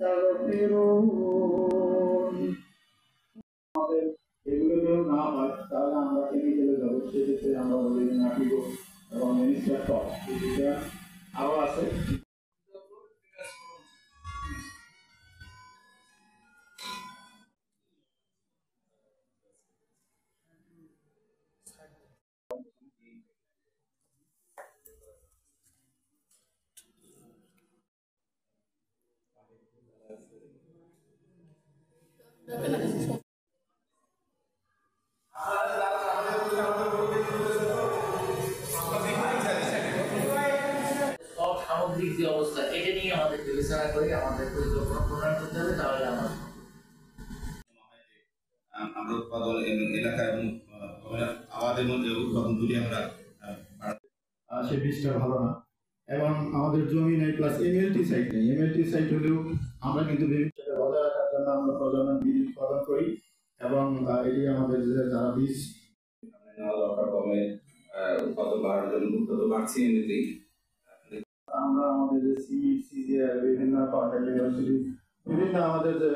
يستغفرون এগুলো যদি না হয় তাহলে আমরা কেমিক্যালে যাবো, সেক্ষেত্রে আমরা অলরেডি নাটিব এবং মিনিস্টার টপ আরও আছে। সামগ্রিক যে অবস্থা এটা নিয়ে আমাদের বিবেচনা করে আমাদের পরিকল্পনা প্রণয়ন করতে হবে, তাহলে আমরা উৎপাদন এলাকা এবং আমাদের মধ্যে উৎপাদন দুটি আমরা সে বীজটা ভালো না এবং আমাদের জমি নেই, প্লাস এমএলটি সাইট নেই। এমএলটি সাইট হলেও আমরা কিন্তু বিভিন্ন বজায় রাখার জন্য আমরা প্রজনন বীজ উৎপাদন করি এবং এটি আমাদের যারা বীজ নেওয়া দরকার কমে উৎপাদন বাড়ার জন্য উৎপাদন বাড়ছি এমনিতেই। আমরা আমাদের যে সিজিআর বিভিন্ন কন্ট্যাক্ট ইউনিভার্সিটি বিভিন্ন আমাদের যে